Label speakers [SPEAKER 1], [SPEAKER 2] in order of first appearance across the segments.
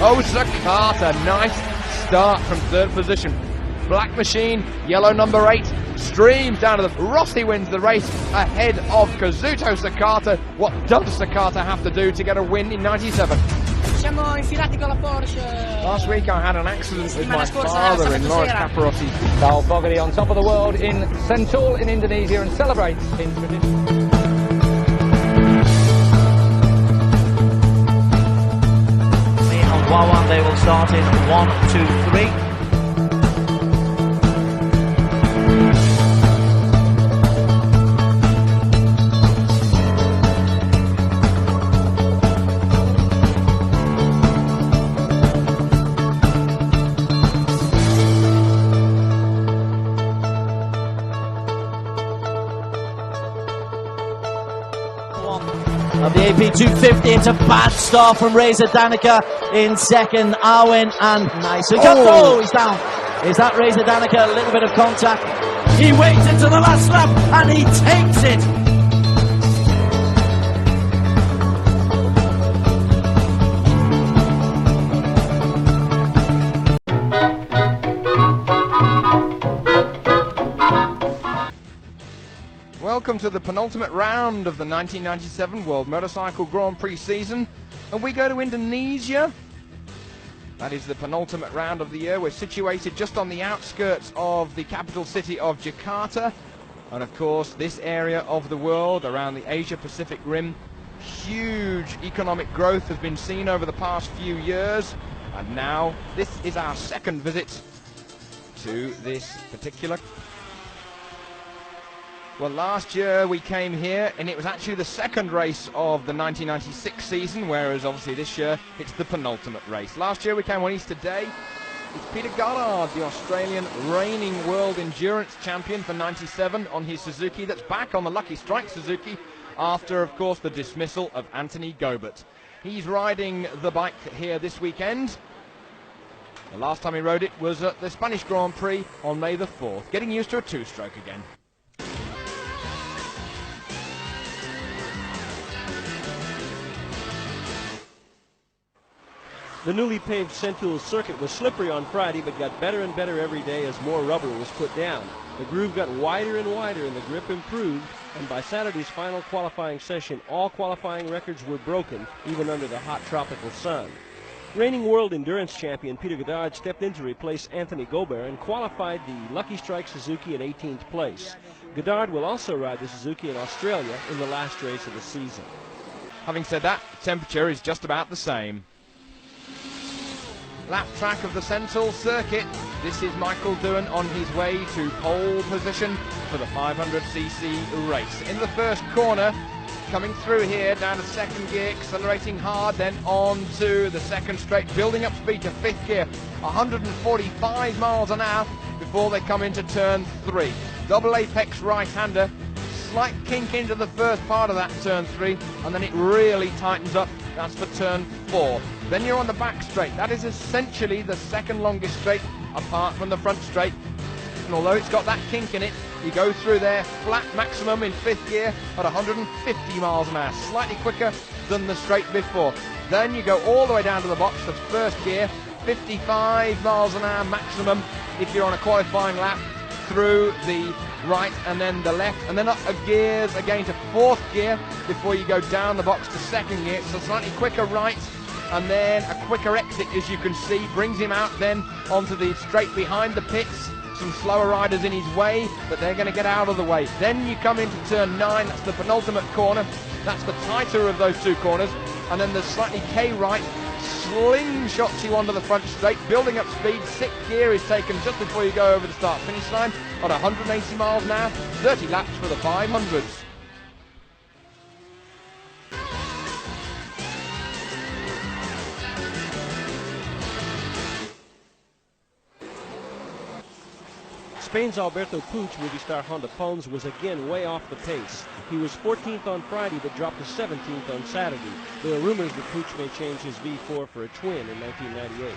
[SPEAKER 1] Oh, Sakata, nice start from third position. Black Machine, yellow number 8, streams down to the... Rossi wins the race ahead of Kazuto Sakata. What does Sakata have to do to get a win in 97?
[SPEAKER 2] Siamo infilati con la Porsche.
[SPEAKER 1] Last week I had an accident with my father in Lawrence Caparossi.
[SPEAKER 3] Daryl Beatty on top of the world in Sentul in Indonesia and celebrates in tradition.
[SPEAKER 4] Bawah, they will start in 1, 2, 3. Of the AP 250, it's a bad start from Reza Danica in second. Arwen and nice. Oh, he's down. Is that Reza Danica? A little bit of contact. He waits until the last lap and he takes it.
[SPEAKER 1] Welcome to the penultimate round of the 1997 World Motorcycle Grand Prix season, and we go to Indonesia. That is the penultimate round of the year. We're situated just on the outskirts of the capital city of Jakarta, and of course this area of the world around the Asia-Pacific rim, huge economic growth has been seen over the past few years, and now this is our second visit to this particular. Well, last year we came here and it was actually the second race of the 1996 season, whereas obviously this year it's the penultimate race. Last year we came on Easter Day. It's Peter Goddard, the Australian reigning world endurance champion for 97 on his Suzuki, that's back on the Lucky Strike Suzuki after, of course, the dismissal of Anthony Goddard. He's riding the bike here this weekend. The last time he rode it was at the Spanish Grand Prix on May the 4th, getting used to a two-stroke again.
[SPEAKER 5] The newly paved Sentul circuit was slippery on Friday, but got better and better every day as more rubber was put down. The groove got wider and wider and the grip improved, and by Saturday's final qualifying session, all qualifying records were broken, even under the hot tropical sun. Reigning world endurance champion Peter Goddard stepped in to replace Anthony Goddard and qualified the Lucky Strike Suzuki in 18th place. Goddard will also ride the Suzuki in Australia in the last race of the season.
[SPEAKER 1] Having said that, the temperature is just about the same. Lap track of the Sentul circuit. This is Michael Doohan on his way to pole position for the 500cc race. In the first corner, coming through here down to second gear, accelerating hard, then on to the second straight, building up speed to fifth gear, 145 miles an hour before they come into turn 3. Double apex right-hander, slight kink into the first part of that turn 3, and then it really tightens up. That's for turn 4. Then you're on the back straight. That is essentially the second longest straight apart from the front straight. And although it's got that kink in it, you go through there flat maximum in fifth gear at 150 miles an hour, slightly quicker than the straight before. Then you go all the way down to the box to first gear, 55 miles an hour maximum if you're on a qualifying lap, through the right and then the left, and then up a gears again to fourth gear before you go down the box to second gear. So slightly quicker right and then a quicker exit, as you can see, brings him out then onto the straight behind the pits. Some slower riders in his way, but they're going to get out of the way. Then you come into turn 9, that's the penultimate corner. That's the tighter of those two corners, and then the slightly K-right slingshots you onto the front straight, building up speed. Sixth gear is taken just before you go over the start-finish line at 180 miles an hour, 30 laps for the 500s.
[SPEAKER 5] Spain's Alberto Puig Movistar Honda Pons was again way off the pace. He was 14th on Friday but dropped to 17th on Saturday. There are rumors that Puig may change his V4 for a twin in 1998.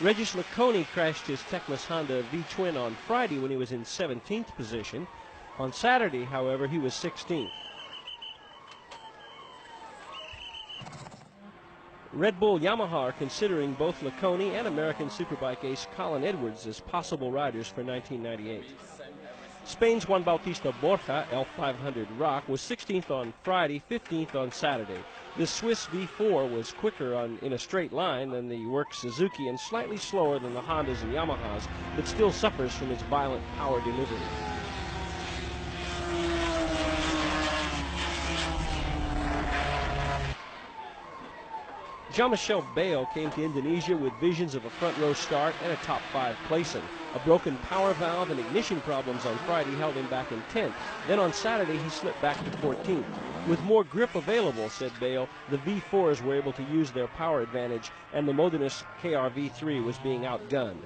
[SPEAKER 5] Regis Laconi crashed his Tecmas Honda V-twin on Friday when he was in 17th position. On Saturday, however, he was 16th. Red Bull Yamaha are considering both Laconi and American Superbike ace Colin Edwards as possible riders for 1998. Spain's Juan Bautista Borja, L500 Rock, was 16th on Friday, 15th on Saturday. The Swiss V4 was quicker in a straight line than the work Suzuki and slightly slower than the Hondas and Yamahas, but still suffers from its violent power delivery. Jean-Michel Bayo came to Indonesia with visions of a front-row start and a top-5 placing. A broken power valve and ignition problems on Friday held him back in 10th. Then on Saturday, he slipped back to 14th. With more grip available, said Bayo, the V4s were able to use their power advantage, and the Modernist KR-V3 was being outgunned.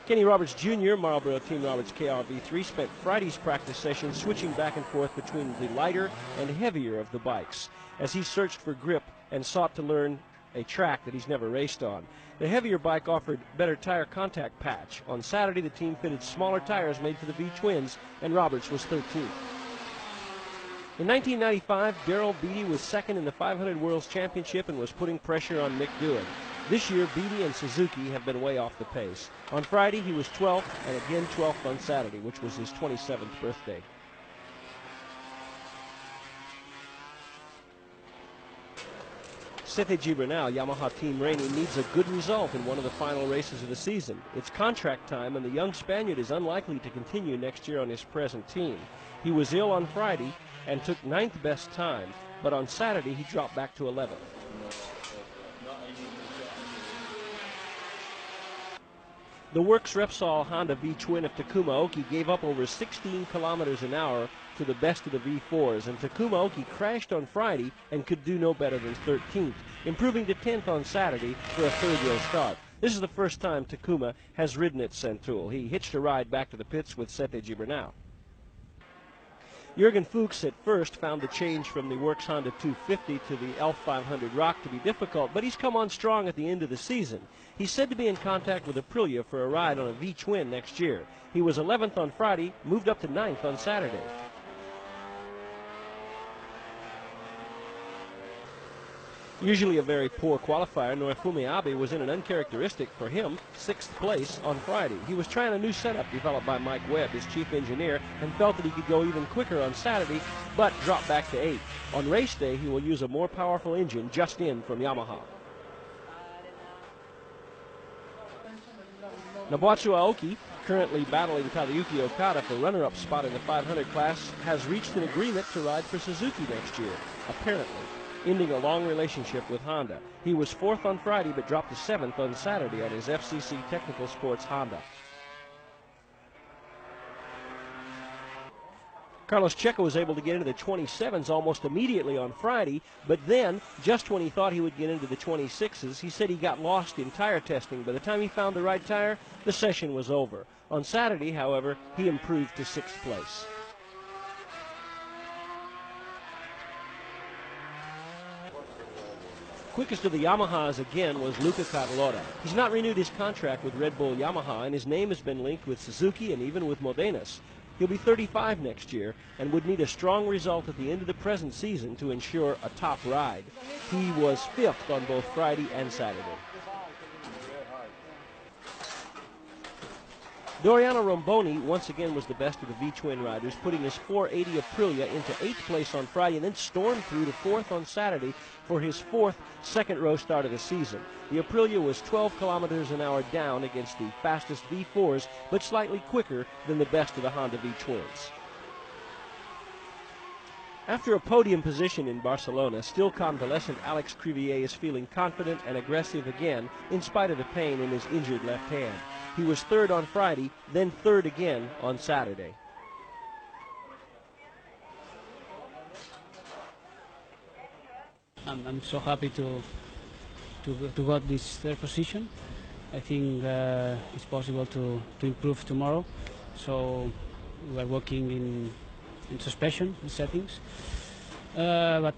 [SPEAKER 5] Kenny Roberts Jr., Marlboro Team Roberts KR-V3, spent Friday's practice session switching back and forth between the lighter and heavier of the bikes as he searched for grip and sought to learn a track that he's never raced on. The heavier bike offered better tire contact patch. On Saturday, the team fitted smaller tires made for the V-twins, and Roberts was 13th. In 1995, Daryl Beatty was second in the 500 Worlds Championship and was putting pressure on Mick Doohan. This year, Beatty and Suzuki have been way off the pace. On Friday, he was 12th, and again 12th on Saturday, which was his 27th birthday. Sete Gibernal, Yamaha Team Rainy, needs a good result in one of the final races of the season. It's contract time, and the young Spaniard is unlikely to continue next year on his present team. He was ill on Friday and took 9th best time, but on Saturday he dropped back to 11th. The Works Repsol Honda V-twin of Takuma Oki gave up over 16 kilometers an hour to the best of the V4s, and Takuma Oki crashed on Friday and could do no better than 13th, improving to 10th on Saturday for a third-row start. This is the first time Takuma has ridden at Sentul. He hitched a ride back to the pits with Sete Gibernal. Jürgen Fuchs at first found the change from the Works Honda 250 to the L500 Rock to be difficult, but he's come on strong at the end of the season. He's said to be in contact with Aprilia for a ride on a V-twin next year. He was 11th on Friday, moved up to 9th on Saturday. Usually a very poor qualifier, Norifumi Abe was in an uncharacteristic for him 6th place on Friday. He was trying a new setup developed by Mike Webb, his chief engineer, and felt that he could go even quicker on Saturday, but dropped back to 8th. On race day, he will use a more powerful engine just in from Yamaha. Nobuatsu Aoki, currently battling Tadayuki Okada for runner-up spot in the 500 class, has reached an agreement to ride for Suzuki next year, apparently, ending a long relationship with Honda. He was 4th on Friday but dropped to 7th on Saturday on his FCC Technical Sports Honda. Carlos Checo was able to get into the 27s almost immediately on Friday, but then, just when he thought he would get into the 26s, he said he got lost in tire testing. By the time he found the right tire, the session was over. On Saturday, however, he improved to 6th place. Quickest of the Yamahas again was Luca Catalora. He's not renewed his contract with Red Bull Yamaha, and his name has been linked with Suzuki and even with Modenas. He'll be 35 next year and would need a strong result at the end of the present season to ensure a top ride. He was 5th on both Friday and Saturday. Doriano Romboni once again was the best of the V-twin riders, putting his 480 Aprilia into 8th place on Friday and then stormed through to 4th on Saturday for his 4th second-row start of the season. The Aprilia was 12 kilometers an hour down against the fastest V4s, but slightly quicker than the best of the Honda V-twins. After a podium position in Barcelona, still convalescent Alex Crivier is feeling confident and aggressive again in spite of the pain in his injured left hand. He was 3rd on Friday, then 3rd again on Saturday.
[SPEAKER 2] I'm so happy to got this 3rd position. I think it's possible to improve tomorrow. So we are working in suspension settings, but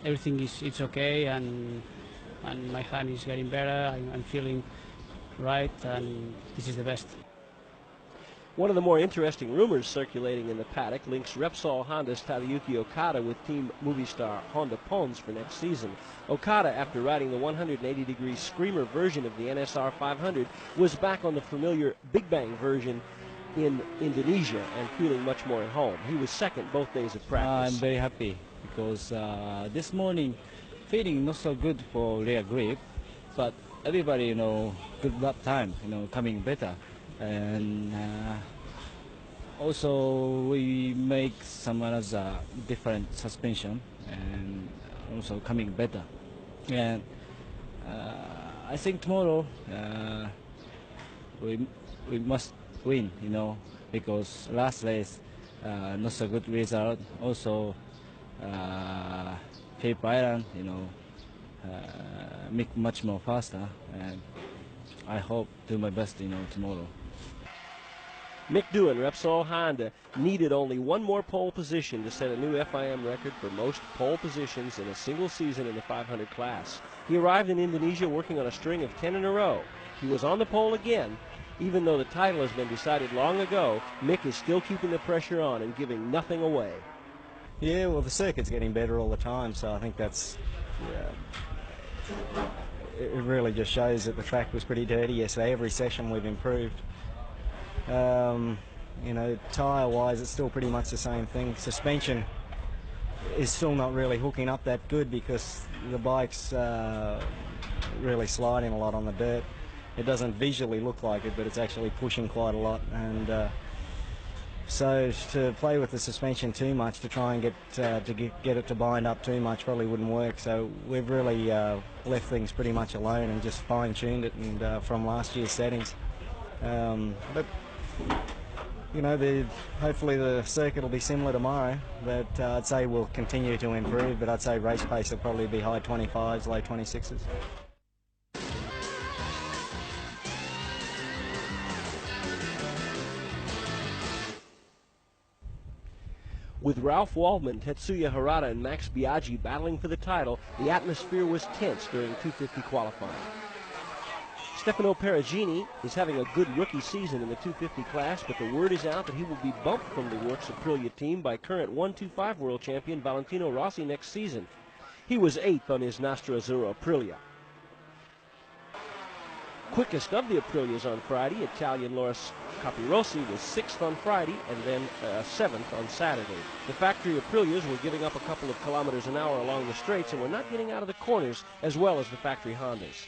[SPEAKER 2] everything it's okay, and and my hand is getting better. I'm feeling right, and this is the best.
[SPEAKER 5] One of the more interesting rumors circulating in the paddock links Repsol Honda's Tadayuki Okada with team movie star Honda Pons for next season. Okada, after riding the 180-degree Screamer version of the NSR 500, was back on the familiar Big Bang version in Indonesia and feeling much more at home. He was second both days of practice.
[SPEAKER 6] I'm very happy because this morning feeling not so good for rear grip, but everybody, good lap time, coming better. And also we make some other different suspension and also coming better. And I think tomorrow we must win, because last race not so good result. Also Phillip Island, make much more faster, and I hope do my best, tomorrow.
[SPEAKER 5] Mick Doohan, Repsol Honda, needed only one more pole position to set a new FIM record for most pole positions in a single season in the 500 class. He arrived in Indonesia working on a string of 10 in a row. He was on the pole again. Even though the title has been decided long ago, Mick is still keeping the pressure on and giving nothing away.
[SPEAKER 7] Yeah, well, the circuit's getting better all the time, so I think that's... it really just shows that the track was pretty dirty yesterday. Every session we've improved. Tyre-wise, it's still pretty much the same thing. Suspension is still not really hooking up that good because the bike's really sliding a lot on the dirt. It doesn't visually look like it, but it's actually pushing quite a lot. And so to play with the suspension too much, to try and get it to bind up too much, probably wouldn't work. So we've really left things pretty much alone and just fine-tuned it and from last year's settings. But hopefully the circuit will be similar tomorrow, but I'd say we'll continue to improve, but I'd say race pace will probably be high 25s, low 26s.
[SPEAKER 5] With Ralph Waldman, Tetsuya Harada, and Max Biaggi battling for the title, the atmosphere was tense during 250 qualifying. Stefano Perugini is having a good rookie season in the 250 class, but the word is out that he will be bumped from the Works Aprilia team by current 125 world champion Valentino Rossi next season. He was 8th on his Nastro Azzurro Aprilia. Quickest of the Aprilias on Friday, Italian Loris Capirossi was 6th on Friday and then 7th on Saturday. The factory Aprilias were giving up a couple of kilometers an hour along the straights and were not getting out of the corners as well as the factory Hondas.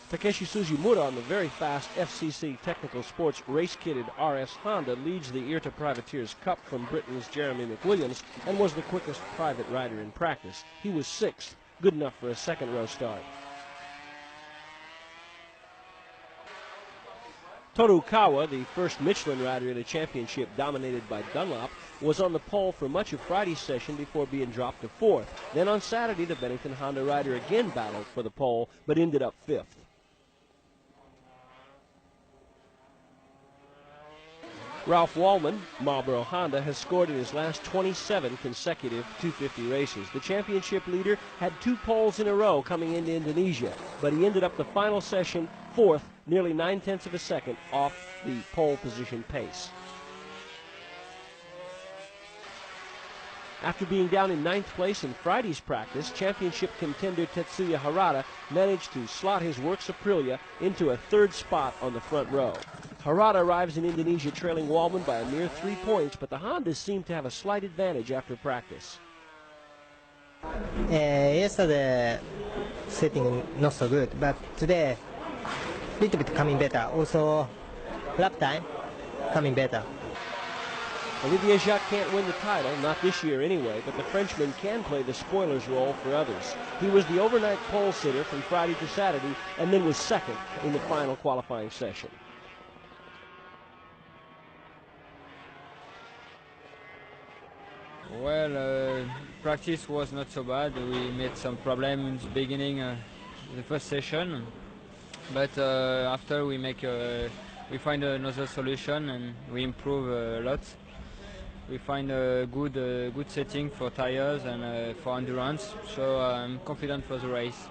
[SPEAKER 5] Takeshi Suzumura on the very fast FCC Technical Sports race-kitted RS Honda leads the IRTA Privateers Cup from Britain's Jeremy McWilliams and was the quickest private rider in practice. He was 6th, good enough for a second-row start. Toru Kawa, the first Michelin rider in a championship dominated by Dunlop, was on the pole for much of Friday's session before being dropped to 4th. Then on Saturday, the Bennington Honda rider again battled for the pole, but ended up 5th. Ralph Wallman, Marlboro Honda, has scored in his last 27 consecutive 250 races. The championship leader had 2 poles in a row coming into Indonesia, but he ended up the final session 4th, nearly 9/10 of a second off the pole position pace. After being down in 9th place in Friday's practice, championship contender Tetsuya Harada managed to slot his Works Aprilia into a 3rd spot on the front row. Harada arrives in Indonesia trailing Wallman by a mere 3 points, but the Hondas seem to have a slight advantage after practice.
[SPEAKER 8] Yesterday setting not so good, but today a little bit coming better. Also lap time coming better.
[SPEAKER 5] Olivier Jacques can't win the title, not this year anyway, but the Frenchman can play the spoiler's role for others. He was the overnight pole sitter from Friday to Saturday and then was 2nd in the final qualifying session.
[SPEAKER 9] Well, practice was not so bad. We made some problems in the beginning, the first session, but after we find another solution and we improve a lot. we find a good setting for tires and for endurance. So I'm confident for the race.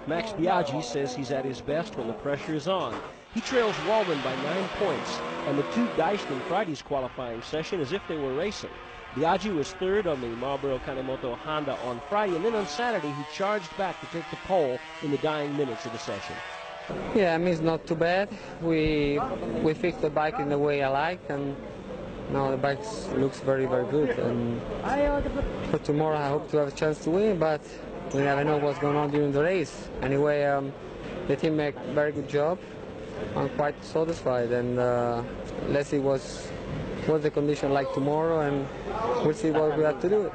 [SPEAKER 5] Max Biaggi says he's at his best when the pressure is on. He trails Wallman by 9 points, and the two diced in Friday's qualifying session as if they were racing. Biaggi was third on the Marlboro Kanemoto Honda on Friday, and then on Saturday he charged back to take the pole in the dying minutes of the session.
[SPEAKER 10] Yeah, I mean, it's not too bad. We fixed the bike in the way I like, and now the bike looks very, very good. And for tomorrow I hope to have a chance to win, but we never know what's going on during the race. Anyway, the team made a very good job. I'm quite satisfied, and let's see what's the condition like tomorrow, and we'll see what we have to do it.